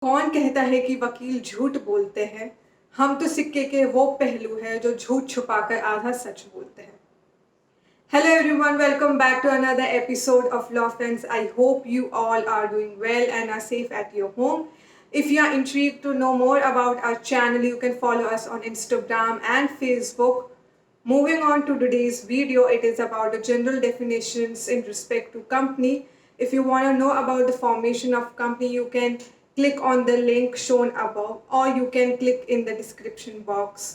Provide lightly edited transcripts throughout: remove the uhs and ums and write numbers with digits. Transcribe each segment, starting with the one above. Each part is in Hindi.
कौन कहता है कि वकील झूठ बोलते हैं? हम तो सिक्के के वो पहलू हैं जो झूठ छुपाकर आधा सच बोलते हैं। Hello everyone, welcome back to another episode of Law Friends. I hope you all are doing well and are safe at your home. If you are intrigued to know more about our channel, you can follow us on Instagram and Facebook. Moving on to today's video, it is about the general definitions in respect to company. If you want to know about the formation of company, you can click on the link shown above or you can click in the description box.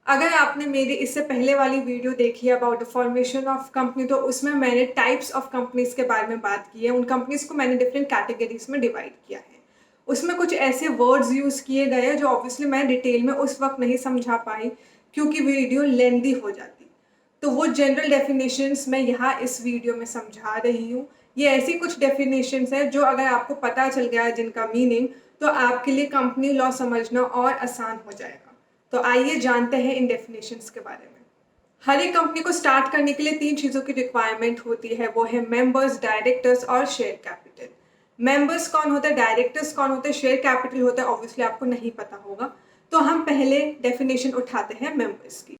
अगर आपने मेरी इससे पहले वाली वीडियो देखी है about the formation of company, तो उसमें मैंने टाइप्स ऑफ कंपनीज के बारे में बात की है। उन कंपनीज को मैंने डिफरेंट कैटेगरीज में डिवाइड किया है। उसमें कुछ ऐसे वर्ड्स यूज़ किए गए हैं जो ऑब्वियसली मैं डिटेल में उस वक्त नहीं समझा पाई क्योंकि वीडियो लेंदी हो जाती। तो वो जनरल डेफिनेशंस मैं यहाँ इस वीडियो में समझा रही हूँ। ये ऐसी कुछ डेफिनेशंस हैं जो अगर आपको पता चल गया है जिनका मीनिंग, तो आपके लिए कंपनी लॉ समझना और आसान हो जाएगा। तो आइए जानते हैं इन डेफिनेशंस के बारे में। हर एक कंपनी को स्टार्ट करने के लिए 3 चीज़ों की रिक्वायरमेंट होती है। वो है मेंबर्स, डायरेक्टर्स और शेयर कैपिटल। मेंबर्स कौन होता है, डायरेक्टर्स कौन होते हैं, शेयर कैपिटल होता है, ऑब्वियसली आपको नहीं पता होगा। तो हम पहले डेफिनेशन उठाते हैं मेंबर्स की।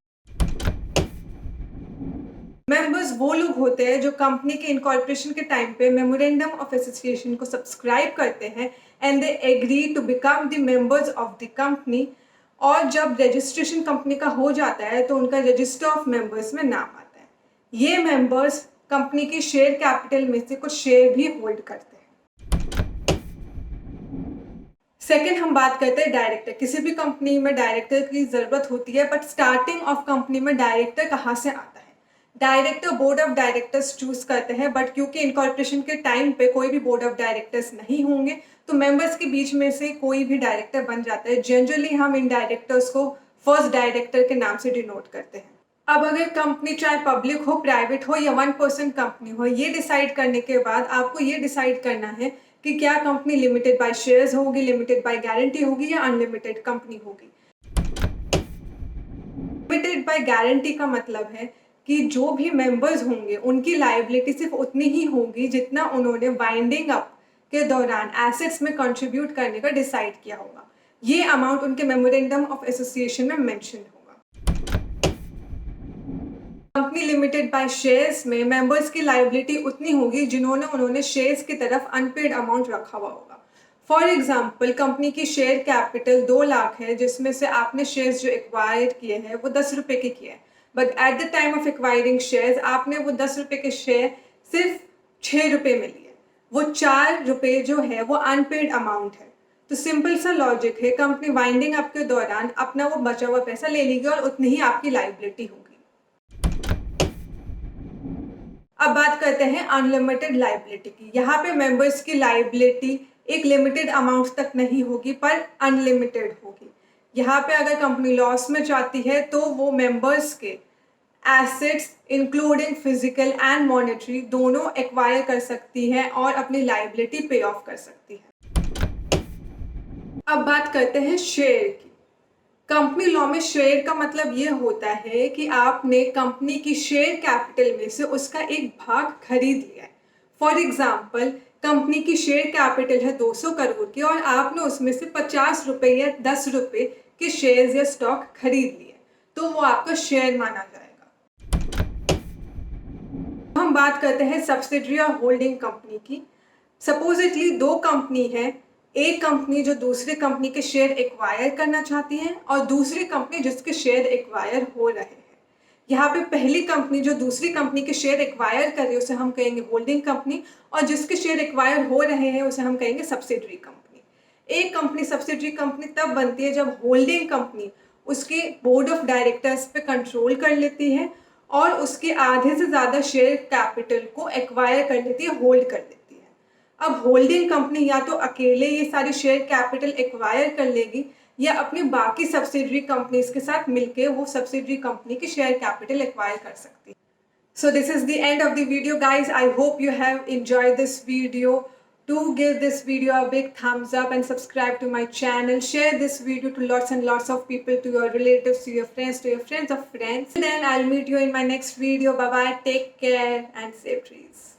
मेंबर्स वो लोग होते हैं जो कंपनी के इनकॉर्पोरेशन के टाइम पे मेमोरेंडम ऑफ एसोसिएशन को सब्सक्राइब करते हैं and they agree to become the members of the company. और जब रजिस्ट्रेशन कंपनी का हो जाता है तो उनका रजिस्टर ऑफ मेंबर्स में नाम आता है। ये मेंबर्स कंपनी की शेयर कैपिटल में से कुछ शेयर भी होल्ड करते हैं। सेकेंड, हम बात करते हैं डायरेक्टर। किसी भी कंपनी में डायरेक्टर की ज़रूरत होती है, बट स्टार्टिंग ऑफ कंपनी में डायरेक्टर कहाँ से आता है? Director board of directors choose करते हैं, बट क्योंकि इनकॉर्पोरेशन के टाइम पे कोई भी बोर्ड ऑफ डायरेक्टर्स नहीं होंगे तो मेंबर्स के बीच में से कोई भी डायरेक्टर बन जाता है। जनरली हम इन डायरेक्टर्स को फर्स्ट डायरेक्टर के नाम से डिनोट करते हैं। अब अगर कंपनी चाहे पब्लिक हो, प्राइवेट हो या 1% कंपनी हो, ये डिसाइड करने के बाद आपको ये डिसाइड करना है कि क्या कंपनी लिमिटेड बाय शेयर्स होगी, लिमिटेड बाय गारंटी होगी या अनलिमिटेड कंपनी होगी। लिमिटेड बाय गारंटी का मतलब है कि जो भी मेंबर्स होंगे उनकी लायबिलिटी सिर्फ उतनी ही होगी जितना उन्होंने वाइंडिंग अप के दौरान एसेट्स में कंट्रीब्यूट करने का डिसाइड किया होगा। ये अमाउंट उनके मेमोरेंडम ऑफ एसोसिएशन में मेंशन होगा। कंपनी लिमिटेड बाय शेयर्स में मेंबर्स की लायबिलिटी उतनी होगी जिन्होंने उन्होंने शेयर्स की तरफ अनपेड अमाउंट रखा हुआ होगा। फॉर एग्जाम्पल, कंपनी की शेयर कैपिटल 2 लाख है, जिसमें से आपने शेयर्स जो एक्वायर किए हैं वो 10 रुपए के किए हैं, but at the time of acquiring shares आपने वो 10 रुपए के शेयर सिर्फ 6 रुपए में लिए। वो 4 रुपए जो है वो अनपेड अमाउंट है। तो सिंपल सा लॉजिक है, कंपनी वाइंडिंग अप के दौरान अपना वो बचा हुआ पैसा ले लेगी और उतनी ही आपकी लायबिलिटी होगी। अब बात करते हैं अनलिमिटेड लायबिलिटी की। यहाँ पे मेंबर्स की लायबिलिटी एक लिमिटेड अमाउंट तक नहीं होगी पर अनलिमिटेड होगी। यहाँ पे अगर कंपनी लॉस में जाती है तो वो मेंबर्स के assets including physical and monetary दोनों एक्वायर कर सकती है और अपनी लायबिलिटी पे ऑफ कर सकती है। अब बात करते हैं शेयर की। कंपनी लॉ में शेयर का मतलब ये होता है कि आपने कंपनी की शेयर कैपिटल में से उसका एक भाग खरीद लिया है। फॉर एग्जाम्पल, कंपनी की शेयर कैपिटल है 200 करोड़ की और आपने उसमें से 50 रुपए या 10 रुपए के शेयर्स या स्टॉक खरीद लिए, तो वो आपका शेयर माना जाएगा। हम बात करते हैं सब्सिडरी और होल्डिंग कंपनी की। सपोजिटली 2 कंपनी है, एक कंपनी जो दूसरी कंपनी के शेयर एक्वायर करना चाहती है और दूसरी कंपनी जिसके शेयर एक्वायर हो रहे हैं। यहाँ पे पहली कंपनी जो दूसरी कंपनी के शेयर एक्वायर कर रही है उसे हम कहेंगे होल्डिंग कंपनी, और जिसके शेयर एक्वायर हो रहे हैं उसे हम कहेंगे सब्सिडरी कंपनी। एक कंपनी सब्सिडरी कंपनी तब बनती है जब होल्डिंग कंपनी उसके बोर्ड ऑफ डायरेक्टर्स पे कंट्रोल कर लेती है और उसके आधे से ज़्यादा शेयर कैपिटल को एक्वायर कर लेती है, होल्ड कर लेती है। अब होल्डिंग कंपनी या तो अकेले ये सारी शेयर कैपिटल एक्वायर कर लेगी या अपनी बाकी सब्सिडरी कंपनीज के साथ मिलके वो सब्सिडरी कंपनी की शेयर कैपिटल एक्वायर कर सकती है। So this is the end of the video guys. I hope you have enjoyed this video. Do give this video a big thumbs up and subscribe to my channel. Share this video to lots and lots of people, to your relatives, to your friends of friends. Then I'll meet you in my next video. Bye bye, take care and save trees.